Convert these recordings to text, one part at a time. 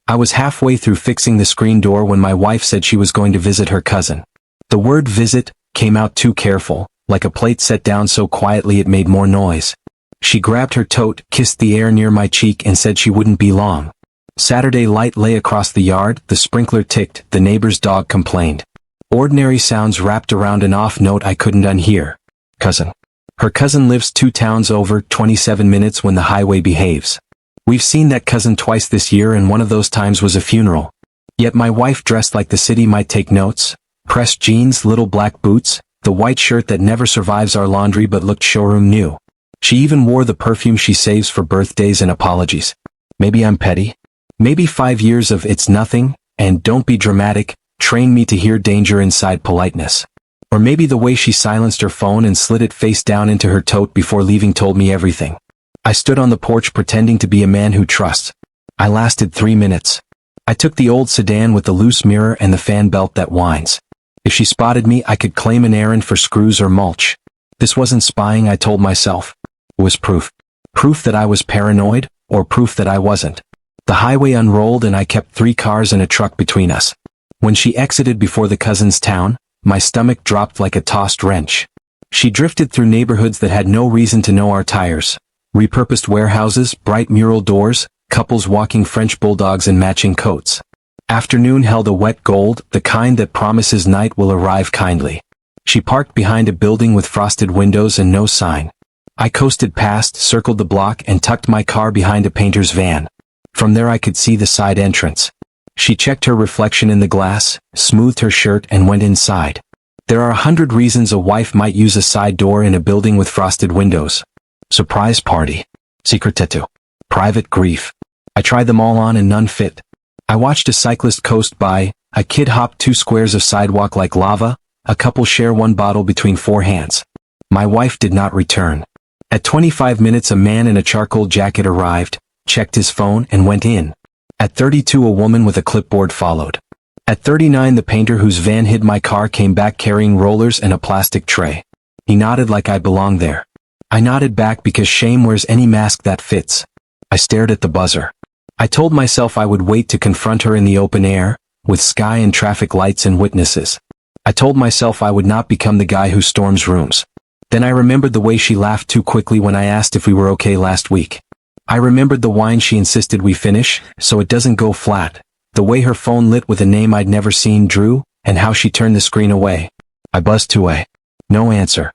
I was halfway through fixing the screen door when my wife said she was going to visit her cousin. The word visit came out too careful, like a plate set down so quietly it made more noise. She grabbed her tote, kissed the air near my cheek and said she wouldn't be long. Saturday light lay across the yard, the sprinkler ticked, the neighbor's dog complained. Ordinary sounds wrapped around an off note I couldn't unhear. Cousin. Her cousin lives 2 towns over, 27 minutes when the highway behaves. We've seen that cousin twice this year and one of those times was a funeral. Yet my wife dressed like the city might take notes. Pressed jeans, little black boots, the white shirt that never survives our laundry but looked showroom new. She even wore the perfume she saves for birthdays and apologies. Maybe I'm petty? Maybe 5 years of it's nothing, and don't be dramatic, trained me to hear danger inside politeness. Or maybe the way she silenced her phone and slid it face down into her tote before leaving told me everything. I stood on the porch pretending to be a man who trusts. I lasted 3 minutes. I took the old sedan with the loose mirror and the fan belt that whines. If she spotted me, I could claim an errand for screws or mulch. This wasn't spying, I told myself. It was proof. Proof that I was paranoid, or proof that I wasn't. The highway unrolled and I kept 3 cars and a truck between us. When she exited before the cousin's town, my stomach dropped like a tossed wrench. She drifted through neighborhoods that had no reason to know our tires. Repurposed warehouses, bright mural doors, couples walking French bulldogs in matching coats. Afternoon held a wet gold, the kind that promises night will arrive kindly. She parked behind a building with frosted windows and no sign. I coasted past, circled the block and tucked my car behind a painter's van. From there I could see the side entrance. She checked her reflection in the glass, smoothed her shirt and went inside. There are 100 reasons a wife might use a side door in a building with frosted windows. Surprise party. Secret tattoo. Private grief. I tried them all on and none fit. I watched a cyclist coast by, a kid hop 2 squares of sidewalk like lava, a couple share 1 bottle between 4 hands. My wife did not return. At 25 minutes a man in a charcoal jacket arrived, checked his phone and went in. At 32 a woman with a clipboard followed. At 39 the painter whose van hid my car came back carrying rollers and a plastic tray. He nodded like I belonged there. I nodded back because shame wears any mask that fits. I stared at the buzzer. I told myself I would wait to confront her in the open air, with sky and traffic lights and witnesses. I told myself I would not become the guy who storms rooms. Then I remembered the way she laughed too quickly when I asked if we were okay last week. I remembered the whine she insisted we finish, so it doesn't go flat. The way her phone lit with a name I'd never seen, Drew, and how she turned the screen away. I buzzed 2A. No answer.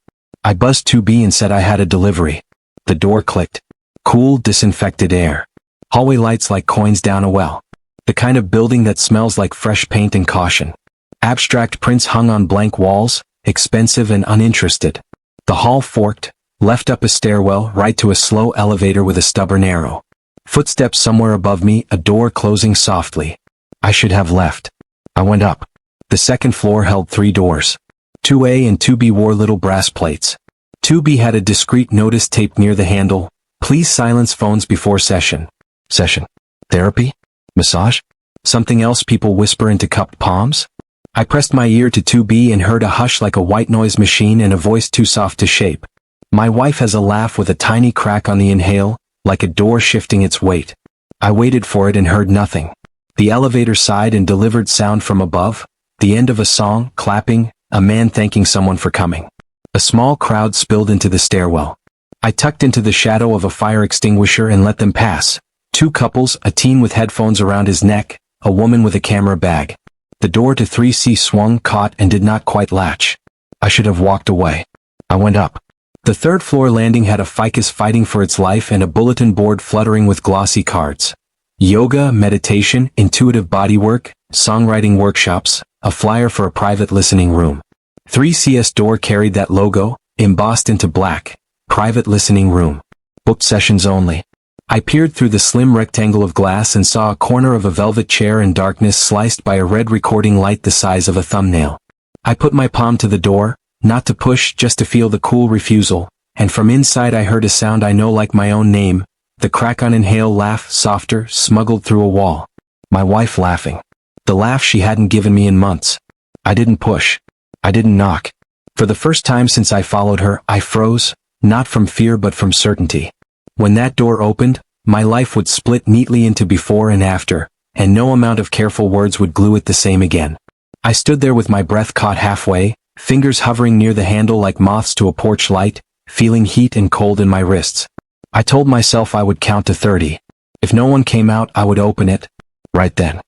I buzzed 2B and said I had a delivery. The door clicked. Cool, disinfected air. Hallway lights like coins down a well. The kind of building that smells like fresh paint and caution. Abstract prints hung on blank walls, expensive and uninterested. The hall forked, left up a stairwell right to a slow elevator with a stubborn arrow. Footsteps somewhere above me, a door closing softly. I should have left. I went up. The second floor held 3 doors. 2A and 2B wore little brass plates. 2B had a discreet notice taped near the handle. Please silence phones before session. Session. Therapy? Massage? Something else people whisper into cupped palms? I pressed my ear to 2B and heard a hush like a white noise machine and a voice too soft to shape. My wife has a laugh with a tiny crack on the inhale, like a door shifting its weight. I waited for it and heard nothing. The elevator sighed and delivered sound from above. The end of a song, clapping, a man thanking someone for coming. A small crowd spilled into the stairwell. I tucked into the shadow of a fire extinguisher and let them pass. 2 couples, a teen with headphones around his neck, a woman with a camera bag. The door to 3C swung, caught, and did not quite latch. I should have walked away. I went up. The 3rd floor landing had a ficus fighting for its life and a bulletin board fluttering with glossy cards. Yoga, meditation, intuitive bodywork, songwriting workshops, a flyer for a private listening room. 3CS door carried that logo, embossed into black. Private listening room. Booked sessions only. I peered through the slim rectangle of glass and saw a corner of a velvet chair in darkness sliced by a red recording light the size of a thumbnail. I put my palm to the door, not to push, just to feel the cool refusal, and from inside I heard a sound I know like my own name, the crack on inhale laugh, softer, smuggled through a wall. My wife laughing. The laugh she hadn't given me in months. I didn't push. I didn't knock. For the first time since I followed her, I froze, not from fear but from certainty. When that door opened, my life would split neatly into before and after, and no amount of careful words would glue it the same again. I stood there with my breath caught halfway, fingers hovering near the handle like moths to a porch light, feeling heat and cold in my wrists. I told myself I would count to 30. If no one came out, I would open it. Right then.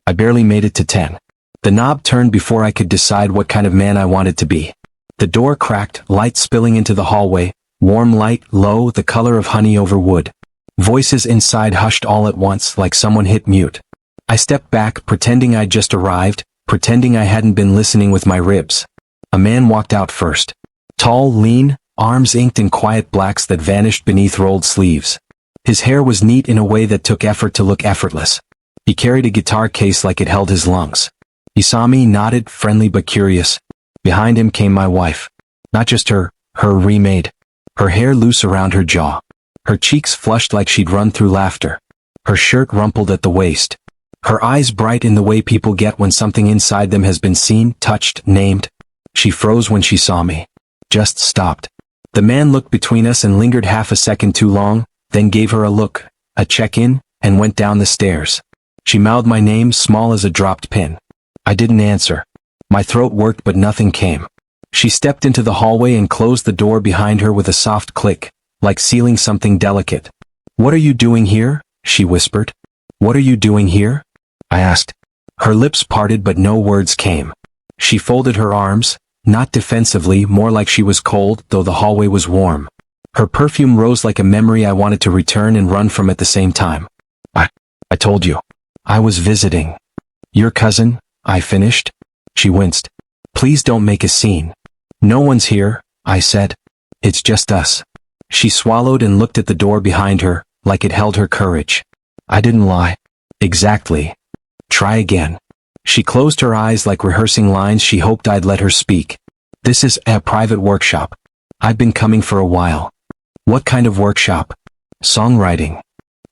I barely made it to 10. The knob turned before I could decide what kind of man I wanted to be. The door cracked, light spilling into the hallway, warm light, low, the color of honey over wood. Voices inside hushed all at once, like someone hit mute. I stepped back, pretending I'd just arrived, pretending I hadn't been listening with my ribs. A man walked out first. Tall, lean, arms inked in quiet blacks that vanished beneath rolled sleeves. His hair was neat in a way that took effort to look effortless. He carried a guitar case like it held his lungs. He saw me, nodded, friendly but curious. Behind him came my wife. Not just her remade. Her hair loose around her jaw. Her cheeks flushed like she'd run through laughter. Her shirt rumpled at the waist. Her eyes bright in the way people get when something inside them has been seen, touched, named. She froze when she saw me. Just stopped. The man looked between us and lingered half a second too long, then gave her a look, a check-in, and went down the stairs. She mouthed my name, small as a dropped pin. I didn't answer. My throat worked but nothing came. She stepped into the hallway and closed the door behind her with a soft click, like sealing something delicate. "What are you doing here?" she whispered. "What are you doing here?" I asked. Her lips parted but no words came. She folded her arms, not defensively, more like she was cold, though the hallway was warm. Her perfume rose like a memory I wanted to return and run from at the same time. I told you. I was visiting. "Your cousin," I finished. She winced. "Please don't make a scene." "No one's here," I said. "It's just us." She swallowed and looked at the door behind her, like it held her courage. I didn't lie. "Exactly. Try again." She closed her eyes like rehearsing lines she hoped I'd let her speak. "This is a private workshop. I've been coming for a while." "What kind of workshop?" "Songwriting."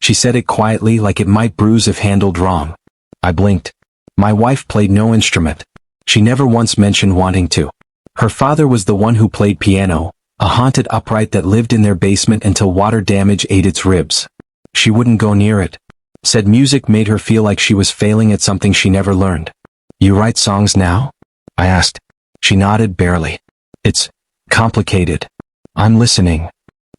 She said it quietly, like it might bruise if handled wrong. I blinked. My wife played no instrument. She never once mentioned wanting to. Her father was the one who played piano, a haunted upright that lived in their basement until water damage ate its ribs. She wouldn't go near it. Said music made her feel like she was failing at something she never learned. "You write songs now?" I asked. She nodded barely. "It's complicated." "I'm listening."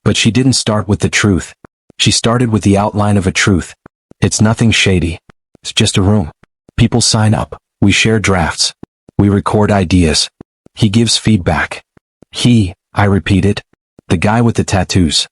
But she didn't start with the truth. She started with the outline of a truth. "It's nothing shady. It's just a room. People sign up. We share drafts. We record ideas. He gives feedback." "He," I repeated. "The guy with the tattoos.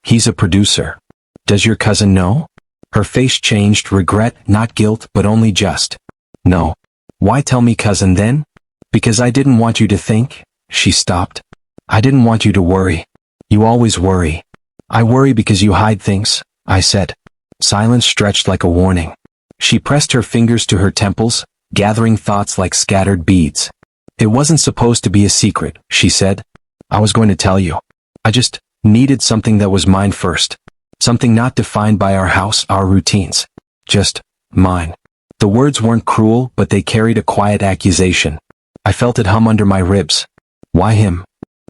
He's a producer." "Does your cousin know?" Her face changed, regret, not guilt, but only just. "No." "Why tell me, cousin, then?" "Because I didn't want you to think." She stopped. "I didn't want you to worry. You always worry." "I worry because you hide things," I said. Silence stretched like a warning. She pressed her fingers to her temples, gathering thoughts like scattered beads. "It wasn't supposed to be a secret," she said. "I was going to tell you. I just needed something that was mine first. Something not defined by our house, our routines. Just mine." The words weren't cruel, but they carried a quiet accusation. I felt it hum under my ribs. "Why him?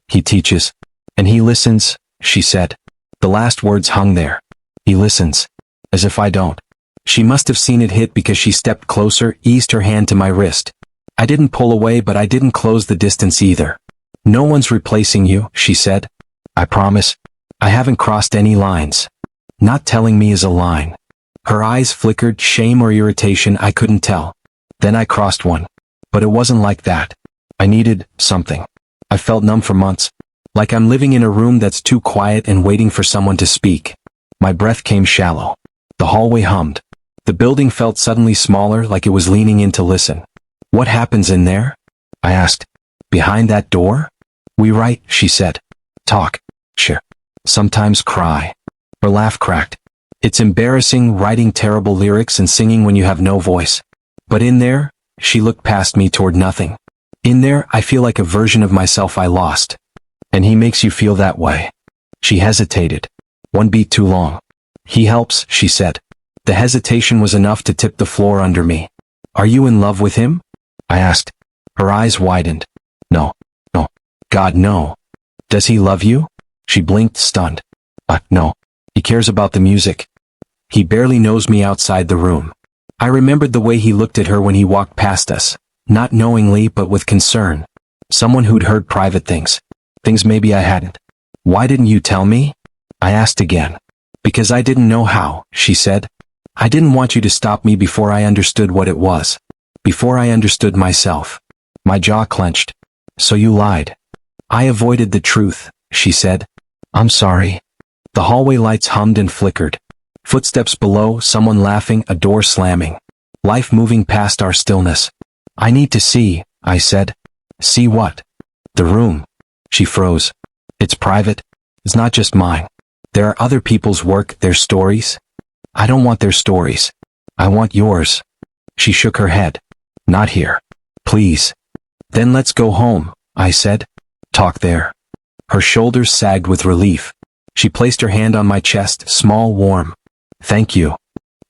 He teaches. And he listens," she said. The last words hung there. "He listens. As if I don't." She must have seen it hit because she stepped closer, eased her hand to my wrist. I didn't pull away, but I didn't close the distance either. "No one's replacing you," she said. "I promise. I haven't crossed any lines. Not telling me is a line." Her eyes flickered, shame or irritation, I couldn't tell. Then I crossed one. But it wasn't like that. I needed something. I felt numb for months. Like I'm living in a room that's too quiet and waiting for someone to speak. My breath came shallow. The hallway hummed. The building felt suddenly smaller, like it was leaning in to listen. "What happens in there?" I asked. "Behind that door?" "We write," she said. "Talk. Sure. Sometimes cry." Her laugh cracked. "It's embarrassing writing terrible lyrics and singing when you have no voice. But in there," she looked past me toward nothing. "In there, I feel like a version of myself I lost. And he makes you feel that way." She hesitated. One beat too long. "He helps," she said. The hesitation was enough to tip the floor under me. "Are you in love with him?" I asked. Her eyes widened. No. God, no." "Does he love you?" She blinked, stunned. No. He cares about the music. He barely knows me outside the room." I remembered the way he looked at her when he walked past us, not knowingly but with concern. Someone who'd heard private things. Things maybe I hadn't. Why didn't you tell me? I asked again. Because I didn't know how, she said. I didn't want you to stop me before I understood what it was. Before I understood myself. My jaw clenched. So you lied. I avoided the truth, she said. I'm sorry. The hallway lights hummed and flickered. Footsteps below, someone laughing, a door slamming. Life moving past our stillness. I need to see, I said. See what? The room. She froze. It's private. It's not just mine. There are other people's work, their stories. I don't want their stories. I want yours. She shook her head. Not here. Please. Then let's go home, I said. Talk there. Her shoulders sagged with relief. She placed her hand on my chest, small, warm. Thank you.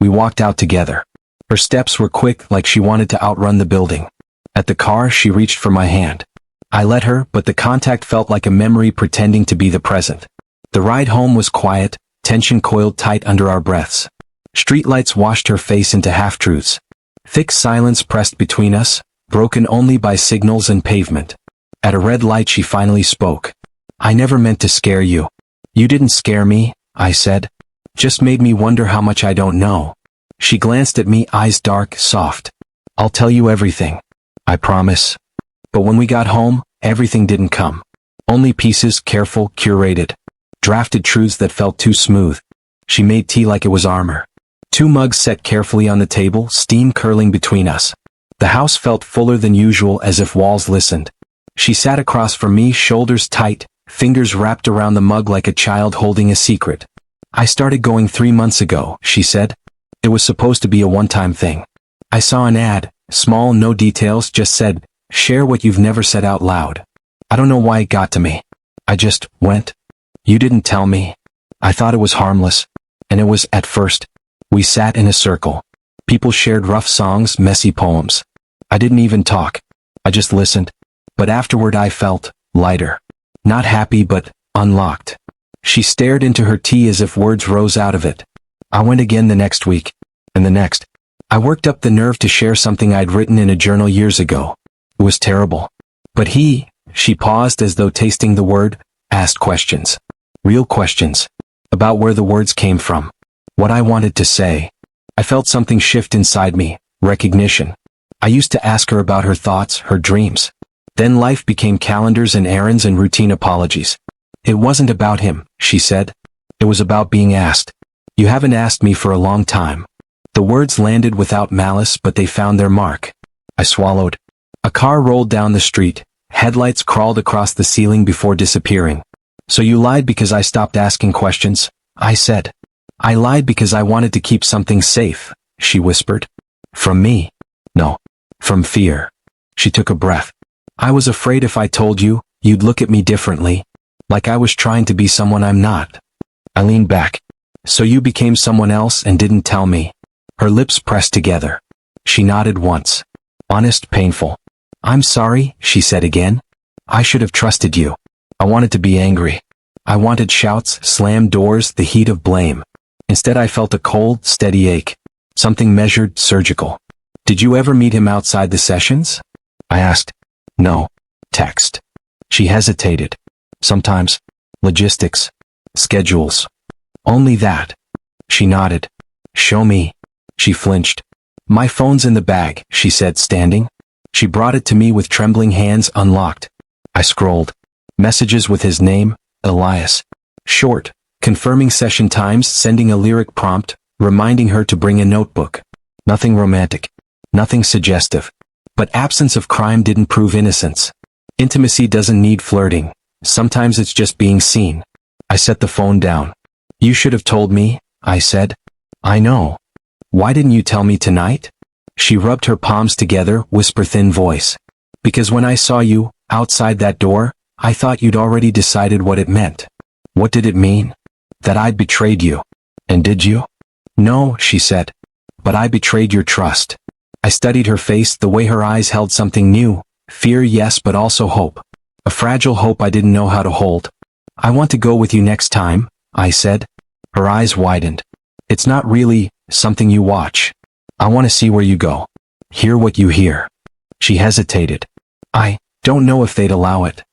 We walked out together. Her steps were quick, like she wanted to outrun the building. At the car, she reached for my hand. I let her, but the contact felt like a memory pretending to be the present. The ride home was quiet, tension coiled tight under our breaths. Streetlights washed her face into half-truths. Thick silence pressed between us, broken only by signals and pavement. At a red light she finally spoke. I never meant to scare you. You didn't scare me, I said. Just made me wonder how much I don't know. She glanced at me, eyes dark, soft. I'll tell you everything. I promise. But when we got home, everything didn't come. Only pieces, careful, curated. Drafted truths that felt too smooth. She made tea like it was armor. 2 mugs set carefully on the table, steam curling between us. The house felt fuller than usual, as if walls listened. She sat across from me, shoulders tight, fingers wrapped around the mug like a child holding a secret. I started going 3 months ago, she said. It was supposed to be a one-time thing. I saw an ad, small, no details, just said, share what you've never said out loud. I don't know why it got to me. I just went. You didn't tell me. I thought it was harmless. And it was, at first. We sat in a circle. People shared rough songs, messy poems. I didn't even talk. I just listened. But afterward I felt lighter. Not happy, but unlocked. She stared into her tea as if words rose out of it. I went again the next week. And the next. I worked up the nerve to share something I'd written in a journal years ago. It was terrible. But she paused as though tasting the word, asked questions. Real questions. About where the words came from. What I wanted to say. I felt something shift inside me, recognition. I used to ask her about her thoughts, her dreams. Then life became calendars and errands and routine apologies. It wasn't about him, she said. It was about being asked. You haven't asked me for a long time. The words landed without malice, but they found their mark. I swallowed. A car rolled down the street. Headlights crawled across the ceiling before disappearing. So you lied because I stopped asking questions, I said. I lied because I wanted to keep something safe, she whispered. From me? No. From fear. She took a breath. I was afraid if I told you, you'd look at me differently. Like I was trying to be someone I'm not. I leaned back. So you became someone else and didn't tell me. Her lips pressed together. She nodded once. Honest, painful. I'm sorry, she said again. I should have trusted you. I wanted to be angry. I wanted shouts, slammed doors, the heat of blame. Instead I felt a cold, steady ache. Something measured, surgical. Did you ever meet him outside the sessions? I asked. No. Text. She hesitated. Sometimes. Logistics. Schedules. Only that. She nodded. Show me. She flinched. My phone's in the bag, she said, standing. She brought it to me with trembling hands, unlocked. I scrolled. Messages with his name, Elias. Short, confirming session times, sending a lyric prompt, reminding her to bring a notebook. Nothing romantic. Nothing suggestive. But absence of crime didn't prove innocence. Intimacy doesn't need flirting. Sometimes it's just being seen. I set the phone down. You should have told me, I said. I know. Why didn't you tell me tonight? She rubbed her palms together, whisper thin voice. Because when I saw you, outside that door, I thought you'd already decided what it meant. What did it mean? That I'd betrayed you. And did you? No, she said. But I betrayed your trust. I studied her face, the way her eyes held something new. Fear, yes, but also hope. A fragile hope I didn't know how to hold. I want to go with you next time, I said. Her eyes widened. It's not really something you watch. I want to see where you go. Hear what you hear. She hesitated. I don't know if they'd allow it.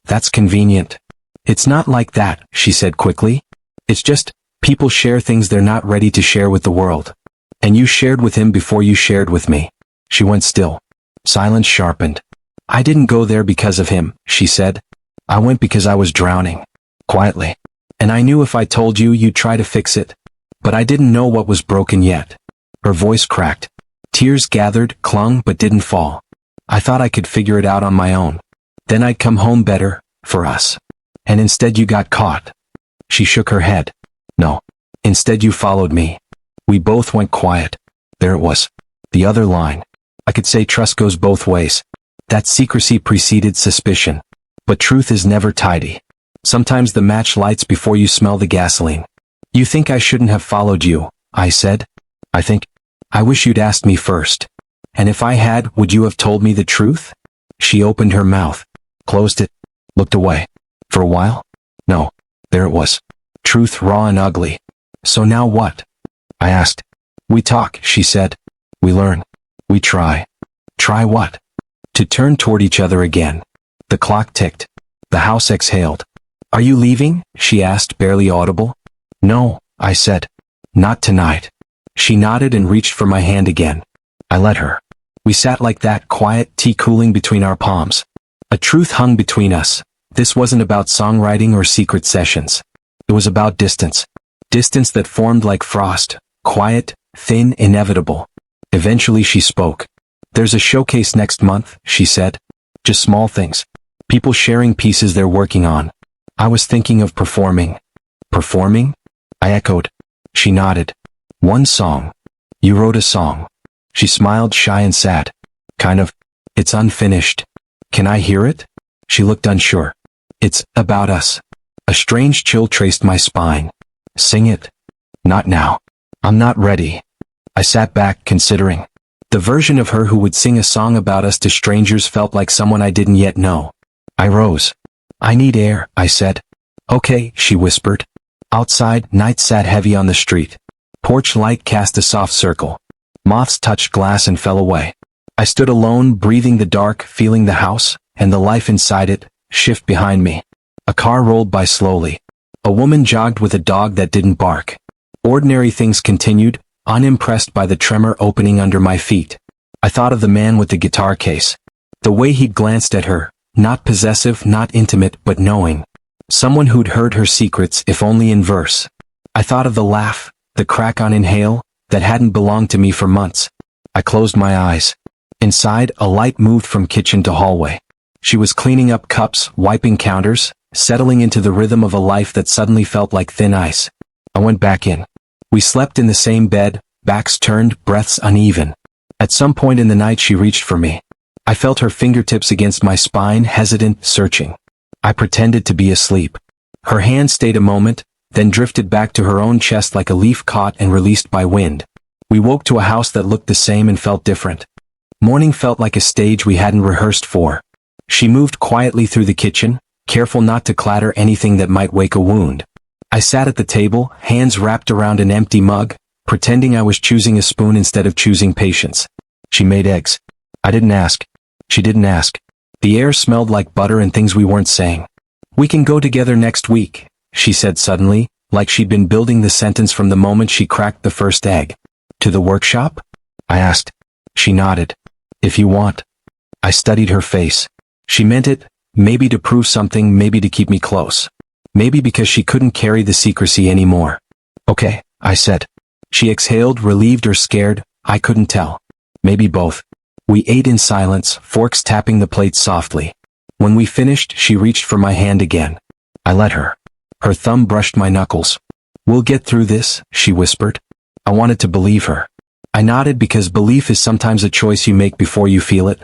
That's convenient. It's not like that, she said quickly. It's just, people share things they're not ready to share with the world. And you shared with him before you shared with me. She went still. Silence sharpened. I didn't go there because of him, she said. I went because I was drowning. Quietly. And I knew if I told you, you'd try to fix it. But I didn't know what was broken yet. Her voice cracked. Tears gathered, clung, but didn't fall. I thought I could figure it out on my own. Then I'd come home better, for us. And instead you got caught. She shook her head. No. Instead you followed me. We both went quiet. There it was. The other line. I could say trust goes both ways. That secrecy preceded suspicion. But truth is never tidy. Sometimes the match lights before you smell the gasoline. You think I shouldn't have followed you, I said. I wish you'd asked me first. And if I had, would you have told me the truth? She opened her mouth, closed it, looked away. For a while? No. There it was. Truth raw and ugly. So now what? I asked. We talk, she said. We learn. We try. Try what? To turn toward each other again. The clock ticked. The house exhaled. Are you leaving? She asked, barely audible. No, I said. Not tonight. She nodded and reached for my hand again. I let her. We sat like that, quiet, tea cooling between our palms. A truth hung between us. This wasn't about songwriting or secret sessions. It was about distance. Distance that formed like frost. Quiet, thin, inevitable. Eventually she spoke. There's a showcase next month, she said. Just small things. People sharing pieces they're working on. I was thinking of performing. Performing? I echoed. She nodded. One song. You wrote a song. She smiled, shy and sad. Kind of. It's unfinished. Can I hear it? She looked unsure. It's about us. A strange chill traced my spine. Sing it. Not now. I'm not ready. I sat back, considering. The version of her who would sing a song about us to strangers felt like someone I didn't yet know. I rose. I need air, I said. Okay, she whispered. Outside, night sat heavy on the street. Porch light cast a soft circle. Moths touched glass and fell away. I stood alone, breathing the dark, feeling the house, and the life inside it, shift behind me. A car rolled by slowly. A woman jogged with a dog that didn't bark. Ordinary things continued, unimpressed by the tremor opening under my feet. I thought of the man with the guitar case. The way he'd glanced at her, not possessive, not intimate, but knowing. Someone who'd heard her secrets, if only in verse. I thought of the laugh, the crack on inhale, that hadn't belonged to me for months. I closed my eyes. Inside, a light moved from kitchen to hallway. She was cleaning up cups, wiping counters, settling into the rhythm of a life that suddenly felt like thin ice. I went back in. We slept in the same bed, backs turned, breaths uneven. At some point in the night she reached for me. I felt her fingertips against my spine, hesitant, searching. I pretended to be asleep. Her hand stayed a moment, then drifted back to her own chest like a leaf caught and released by wind. We woke to a house that looked the same and felt different. Morning felt like a stage we hadn't rehearsed for. She moved quietly through the kitchen, careful not to clatter anything that might wake a wound. I sat at the table, hands wrapped around an empty mug, pretending I was choosing a spoon instead of choosing patience. She made eggs. I didn't ask. She didn't ask. The air smelled like butter and things we weren't saying. We can go together next week, she said suddenly, like she'd been building the sentence from the moment she cracked the first egg. To the workshop? I asked. She nodded. If you want. I studied her face. She meant it, maybe to prove something, maybe to keep me close. Maybe because she couldn't carry the secrecy anymore. Okay, I said. She exhaled, relieved or scared, I couldn't tell. Maybe both. We ate in silence, forks tapping the plate softly. When we finished, she reached for my hand again. I let her. Her thumb brushed my knuckles. We'll get through this, she whispered. I wanted to believe her. I nodded because belief is sometimes a choice you make before you feel it.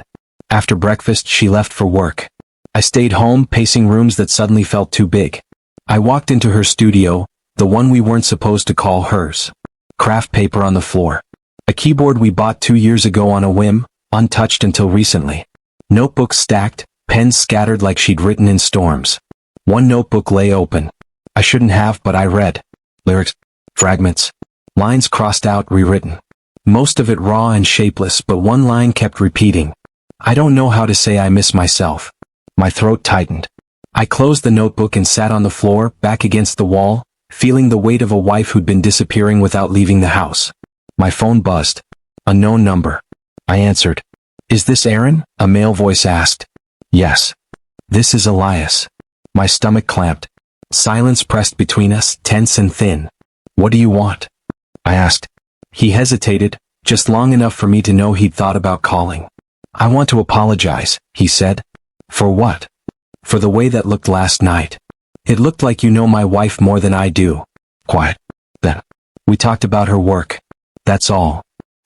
After breakfast, she left for work. I stayed home, pacing rooms that suddenly felt too big. I walked into her studio, the one we weren't supposed to call hers. Craft paper on the floor. A keyboard we bought 2 years ago on a whim, untouched until recently. Notebooks stacked, pens scattered like she'd written in storms. One notebook lay open. I shouldn't have, but I read. Lyrics. Fragments. Lines crossed out, rewritten. most of it raw and shapeless, but one line kept repeating. I don't know how to say I miss myself. My throat tightened. I closed the notebook and sat on the floor, back against the wall, feeling the weight of a wife who'd been disappearing without leaving the house. My phone buzzed. Unknown number. I answered. Is this Aaron? A male voice asked. Yes. This is Elias. My stomach clamped. Silence pressed between us, tense and thin. What do you want? I asked. He hesitated, just long enough for me to know he'd thought about calling. I want to apologize, he said. For what? For the way that looked last night. It looked like you know my wife more than I do. Quiet. Then. We talked about her work. That's all.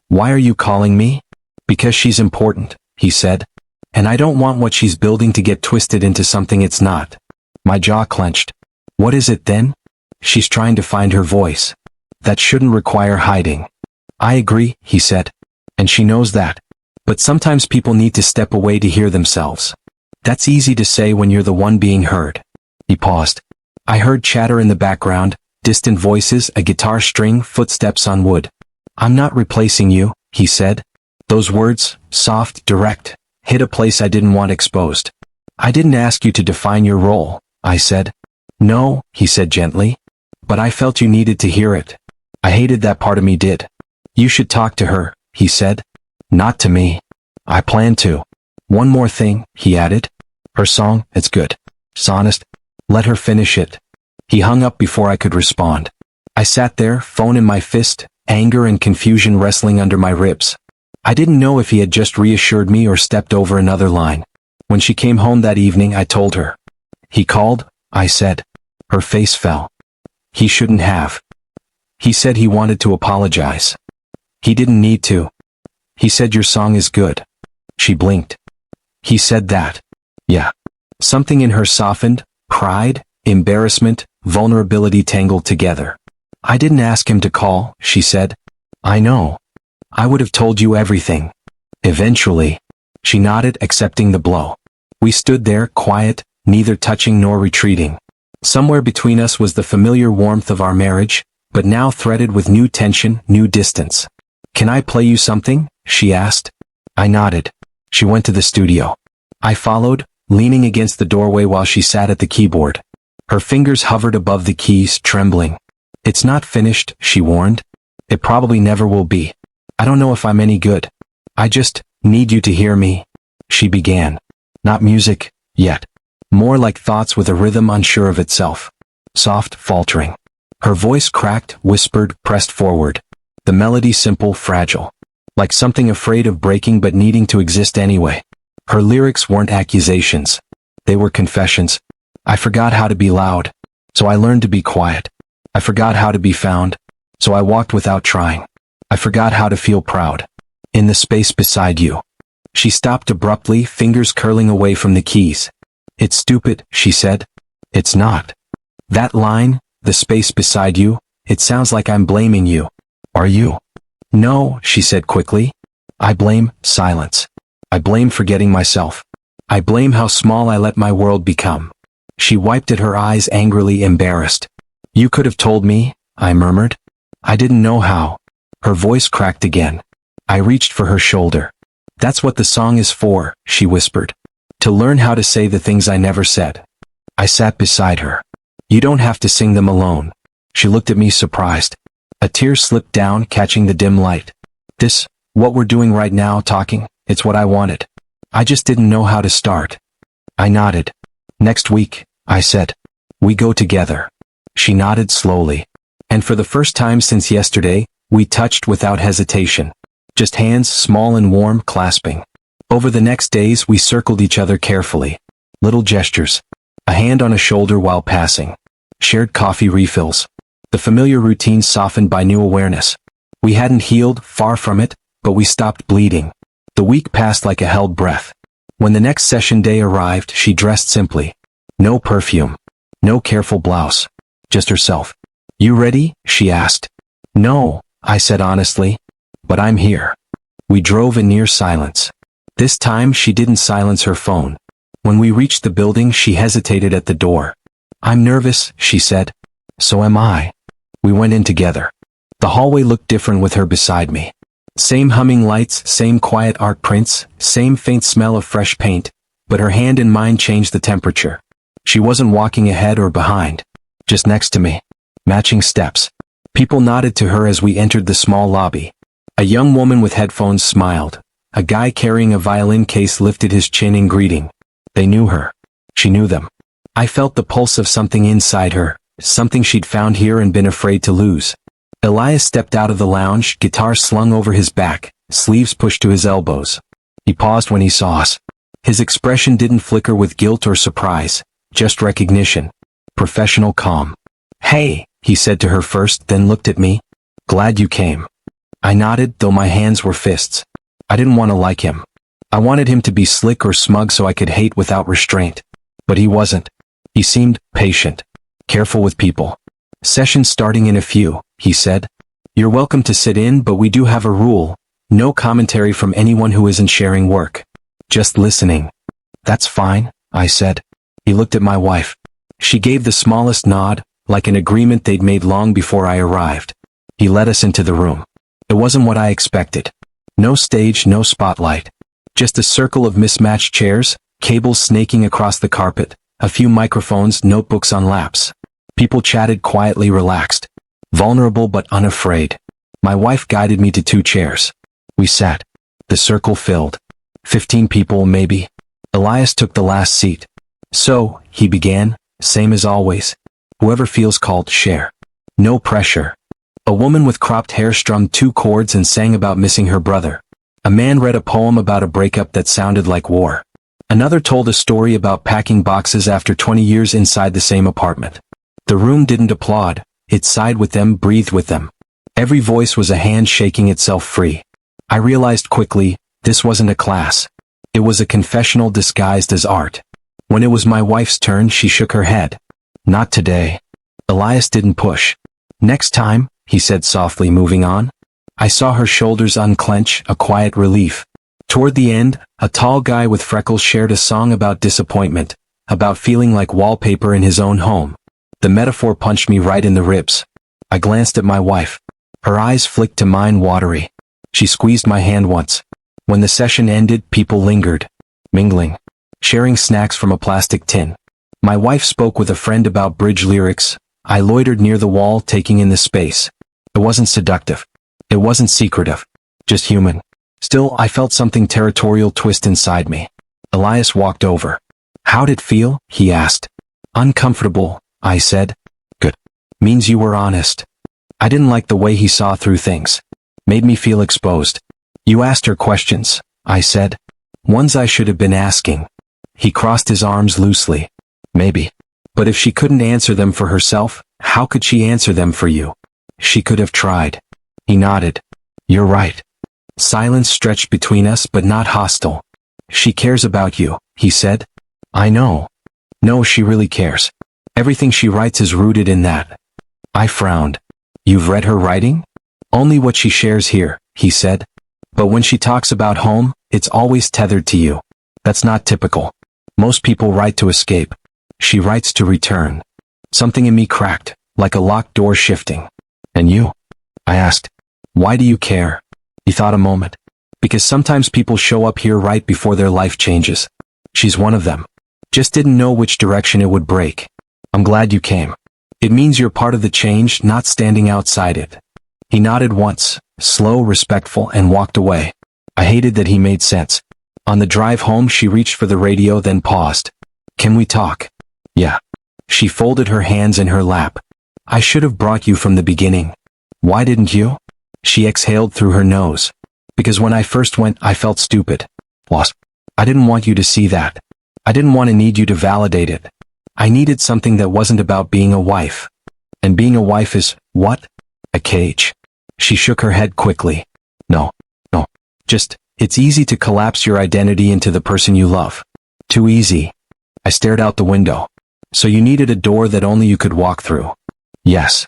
Why are you calling me? Because she's important, he said. And I don't want what she's building to get twisted into something it's not. My jaw clenched. What is it then? She's trying to find her voice. That shouldn't require hiding. I agree, he said. And she knows that. But sometimes people need to step away to hear themselves. That's easy to say when you're the one being heard. He paused. I heard chatter in the background, distant voices, a guitar string, footsteps on wood. I'm not replacing you, he said. Those words, soft, direct, hit a place I didn't want exposed. I didn't ask you to define your role, I said. No, he said gently. But I felt you needed to hear it. I hated that part of me did. You should talk to her, he said. Not to me. I plan to. One more thing, he added. Her song, it's good. It's honest. Let her finish it. He hung up before I could respond. I sat there, phone in my fist, anger and confusion wrestling under my ribs. I didn't know if he had just reassured me or stepped over another line. When she came home that evening, I told her. He called, I said. Her face fell. He shouldn't have. He said he wanted to apologize. He didn't need to. He said your song is good. She blinked. He said that. Yeah. Something in her softened, pride, embarrassment, vulnerability tangled together. I didn't ask him to call, she said. I know. I would have told you everything. Eventually. She nodded, accepting the blow. We stood there, quiet, neither touching nor retreating. Somewhere between us was the familiar warmth of our marriage, but now threaded with new tension, new distance. Can I play you something? She asked. I nodded. She went to the studio. I followed, leaning against the doorway while she sat at the keyboard. Her fingers hovered above the keys, trembling. It's not finished, she warned. It probably never will be. I don't know if I'm any good. I just need you to hear me. She began. Not music, yet. More like thoughts with a rhythm unsure of itself. Soft, faltering. Her voice cracked, whispered, pressed forward. The melody simple, fragile. Like something afraid of breaking but needing to exist anyway. Her lyrics weren't accusations. They were confessions. I forgot how to be loud, so I learned to be quiet. I forgot how to be found, so I walked without trying. I forgot how to feel proud. In the space beside you. She stopped abruptly, fingers curling away from the keys. It's stupid, she said. It's not. That line, the space beside you, it sounds like I'm blaming you. Are you? No, she said quickly. I blame silence. I blame forgetting myself. I blame how small I let my world become. She wiped at her eyes angrily, embarrassed. You could have told me, I murmured. I didn't know how. Her voice cracked again. I reached for her shoulder. That's what the song is for, she whispered. To learn how to say the things I never said. I sat beside her. You don't have to sing them alone. She looked at me surprised. A tear slipped down, catching the dim light. This, what we're doing right now, talking, it's what I wanted. I just didn't know how to start. I nodded. Next week, I said. We go together. She nodded slowly. And for the first time since yesterday, we touched without hesitation. Just hands, small and warm, clasping. Over the next days we circled each other carefully. Little gestures. A hand on a shoulder while passing. Shared coffee refills. The familiar routine softened by new awareness. We hadn't healed, far from it, but we stopped bleeding. The week passed like a held breath. When the next session day arrived, she dressed simply. No perfume. No careful blouse. Just herself. You ready? She asked. No, I said honestly. But I'm here. We drove in near silence. This time she didn't silence her phone. When we reached the building, she hesitated at the door. I'm nervous, she said. So am I. We went in together. The hallway looked different with her beside me. Same humming lights, same quiet art prints, same faint smell of fresh paint, but her hand in mine changed the temperature. She wasn't walking ahead or behind, just next to me. Matching steps. People nodded to her as we entered the small lobby. A young woman with headphones smiled. A guy carrying a violin case lifted his chin in greeting. They knew her. She knew them. I felt the pulse of something inside her, something she'd found here and been afraid to lose. Elias stepped out of the lounge, guitar slung over his back, sleeves pushed to his elbows. He paused when he saw us. His expression didn't flicker with guilt or surprise, just recognition. Professional calm. "Hey," he said to her first, then looked at me. "Glad you came." I nodded, though my hands were fists. I didn't want to like him. I wanted him to be slick or smug so I could hate without restraint. But he wasn't. He seemed patient, careful with people. "Session starting in a few," he said. "You're welcome to sit in, but we do have a rule. No commentary from anyone who isn't sharing work. Just listening." "That's fine," I said. He looked at my wife. She gave the smallest nod, like an agreement they'd made long before I arrived. He led us into the room. It wasn't what I expected. No stage, no spotlight. Just a circle of mismatched chairs, cables snaking across the carpet, a few microphones, notebooks on laps. People chatted quietly, relaxed. Vulnerable but unafraid. My wife guided me to 2 chairs. We sat. The circle filled. 15 people, maybe. Elias took the last seat. "So," he began, same as always. "Whoever feels called, share. No pressure." A woman with cropped hair strummed 2 chords and sang about missing her brother. A man read a poem about a breakup that sounded like war. Another told a story about packing boxes after 20 years inside the same apartment. The room didn't applaud, it sighed with them, breathed with them. Every voice was a hand shaking itself free. I realized quickly, this wasn't a class. It was a confessional disguised as art. When it was my wife's turn, she shook her head. "Not today." Elias didn't push. "Next time," he said softly, moving on. I saw her shoulders unclench, a quiet relief. Toward the end, a tall guy with freckles shared a song about disappointment, about feeling like wallpaper in his own home. The metaphor punched me right in the ribs. I glanced at my wife. Her eyes flicked to mine, watery. She squeezed my hand once. When the session ended, people lingered, mingling, sharing snacks from a plastic tin. My wife spoke with a friend about bridge lyrics. I loitered near the wall, taking in the space. It wasn't seductive. It wasn't secretive. Just human. Still, I felt something territorial twist inside me. Elias walked over. "How'd it feel?" he asked. "Uncomfortable," I said. "Good. Means you were honest." I didn't like the way he saw through things. Made me feel exposed. "You asked her questions," I said. "Ones I should have been asking." He crossed his arms loosely. "Maybe. But if she couldn't answer them for herself, how could she answer them for you? She could have tried." He nodded. "You're right." Silence stretched between us, but not hostile. "She cares about you," he said. "I know." "No, she really cares. Everything she writes is rooted in that." I frowned. "You've read her writing?" "Only what she shares here," he said. "But when she talks about home, it's always tethered to you. That's not typical. Most people write to escape. She writes to return." Something in me cracked, like a locked door shifting. "And you?" I asked. "Why do you care?" He thought a moment. "Because sometimes people show up here right before their life changes. She's one of them. Just didn't know which direction it would break. I'm glad you came. It means you're part of the change, not standing outside it." He nodded once, slow, respectful, and walked away. I hated that he made sense. On the drive home, she reached for the radio, then paused. "Can we talk?" "Yeah." She folded her hands in her lap. "I should have brought you from the beginning." "Why didn't you?" She exhaled through her nose. "Because when I first went, I felt stupid. Lost. I didn't want you to see that. I didn't want to need you to validate it. I needed something that wasn't about being a wife." "And being a wife is, what?" "A cage." She shook her head quickly. No. Just, it's easy to collapse your identity into the person you love. Too easy." I stared out the window. "So you needed a door that only you could walk through?" "Yes."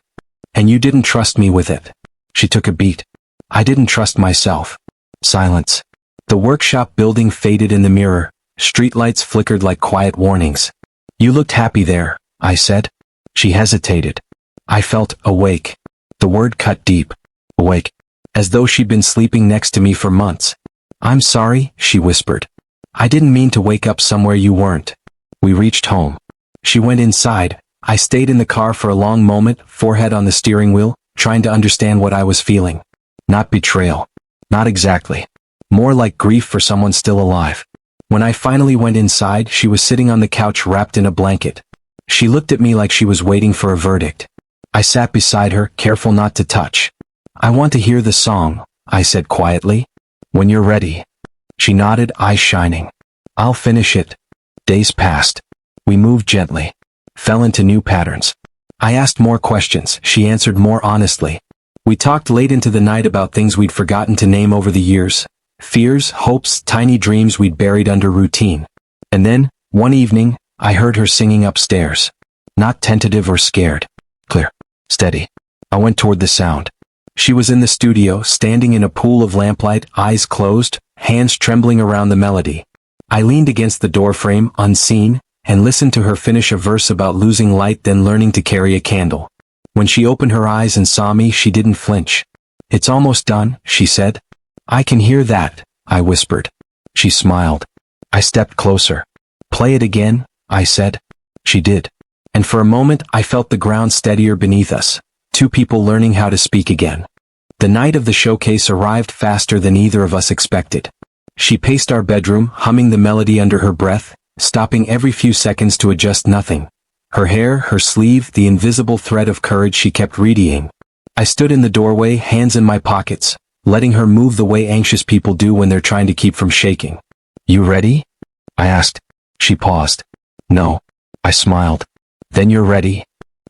"And you didn't trust me with it." She took a beat. "I didn't trust myself." Silence. The workshop building faded in the mirror. Streetlights flickered like quiet warnings. "You looked happy there," I said. She hesitated. I felt awake. The word cut deep. Awake. as though she'd been sleeping next to me for months. "I'm sorry," she whispered. "I didn't mean to wake up somewhere you weren't." We reached home. She went inside. I stayed in the car for a long moment, forehead on the steering wheel, trying to understand what I was feeling. Not betrayal. Not exactly. More like grief for someone still alive. When I finally went inside, she was sitting on the couch wrapped in a blanket. She looked at me like she was waiting for a verdict. I sat beside her, careful not to touch. "I want to hear the song," I said quietly. "When you're ready." She nodded, eyes shining. "I'll finish it." Days passed. We moved gently. Fell into new patterns. I asked more questions, she answered more honestly. We talked late into the night about things we'd forgotten to name over the years. Fears, hopes, tiny dreams we'd buried under routine. And then, one evening, I heard her singing upstairs. Not tentative or scared. Clear. Steady. I went toward the sound. She was in the studio, standing in a pool of lamplight, eyes closed, hands trembling around the melody. I leaned against the doorframe, unseen, and listened to her finish a verse about losing light then learning to carry a candle. When she opened her eyes and saw me, she didn't flinch. "It's almost done," she said. "I can hear that," I whispered. She smiled. I stepped closer. "Play it again," I said. She did. And for a moment I felt the ground steadier beneath us. Two people learning how to speak again. The night of the showcase arrived faster than either of us expected. She paced our bedroom, humming the melody under her breath, stopping every few seconds to adjust nothing. Her hair, her sleeve, the invisible thread of courage she kept readying. I stood in the doorway, hands in my pockets, letting her move the way anxious people do when they're trying to keep from shaking. "You ready?" I asked. She paused. "No." I smiled. "Then you're ready."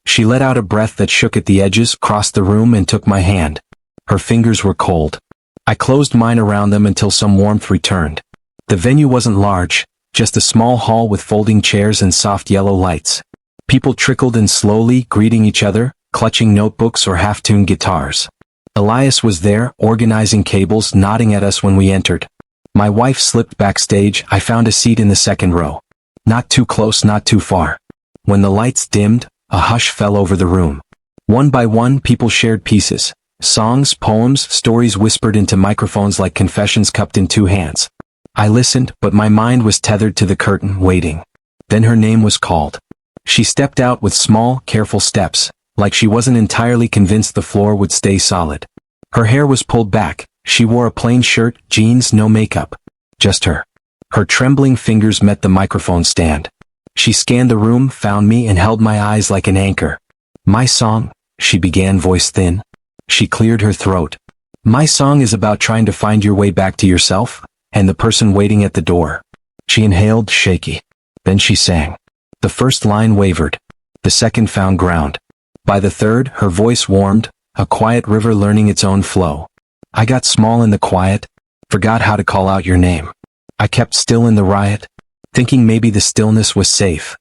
She let out a breath that shook at the edges, crossed the room and took my hand. Her fingers were cold. I closed mine around them until some warmth returned. The venue wasn't large, just a small hall with folding chairs and soft yellow lights. People trickled in slowly, greeting each other, clutching notebooks or half-tuned guitars. Elias was there, organizing cables, nodding at us when we entered. My wife slipped backstage. I found a seat in the second row. Not too close, not too far. When the lights dimmed, a hush fell over the room. One by one, people shared pieces. Songs, poems, stories whispered into microphones like confessions cupped in two hands. I listened, but my mind was tethered to the curtain, waiting. Then her name was called. She stepped out with small, careful steps, like she wasn't entirely convinced the floor would stay solid. Her hair was pulled back. She wore a plain shirt, jeans, no makeup. Just her. Her trembling fingers met the microphone stand. She scanned the room, found me, and held my eyes like an anchor. "My song," she began, voice thin. She cleared her throat. "My song is about trying to find your way back to yourself, and the person waiting at the door." She inhaled, shaky. Then she sang. The first line wavered. The second found ground. By the third, her voice warmed, a quiet river learning its own flow. I got small in the quiet, forgot how to call out your name. I kept still in the riot, thinking maybe the stillness was safe.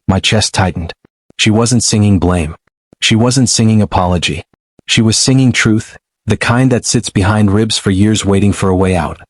My chest tightened. She wasn't singing blame. She wasn't singing apology. She was singing truth, the kind that sits behind ribs for years waiting for a way out.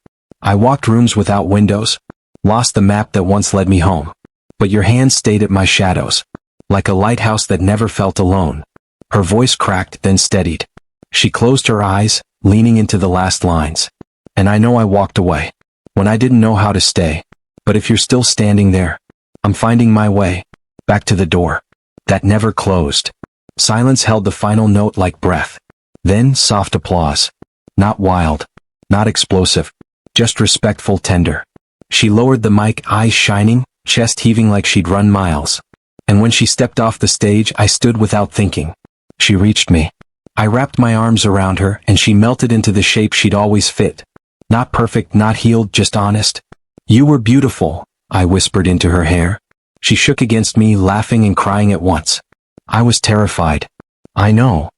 I walked rooms without windows, lost the map that once led me home. But your hand stayed at my shadows, like a lighthouse that never felt alone. Her voice cracked, then steadied. She closed her eyes, leaning into the last lines. And I know I walked away, when I didn't know how to stay. But if you're still standing there, I'm finding my way, back to the door. That never closed. Silence held the final note like breath. Then soft applause. Not wild, not explosive, just respectful, tender. She lowered the mic, eyes shining, chest heaving like she'd run miles. And when she stepped off the stage, I stood without thinking. She reached me. I wrapped my arms around her, and she melted into the shape she'd always fit. Not perfect, not healed, just honest. "You were beautiful," I whispered into her hair. She shook against me, laughing and crying at once. I was terrified. "I know."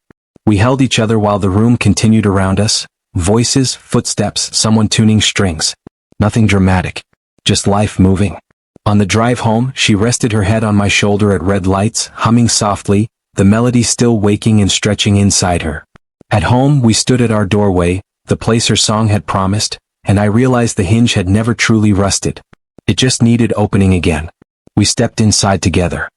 We held each other while the room continued around us. Voices, footsteps, someone tuning strings. Nothing dramatic. Just life moving. On the drive home, she rested her head on my shoulder at red lights, humming softly, the melody still waking and stretching inside her. At home, we stood at our doorway, the place her song had promised, and I realized the hinge had never truly rusted. It just needed opening again. We stepped inside together.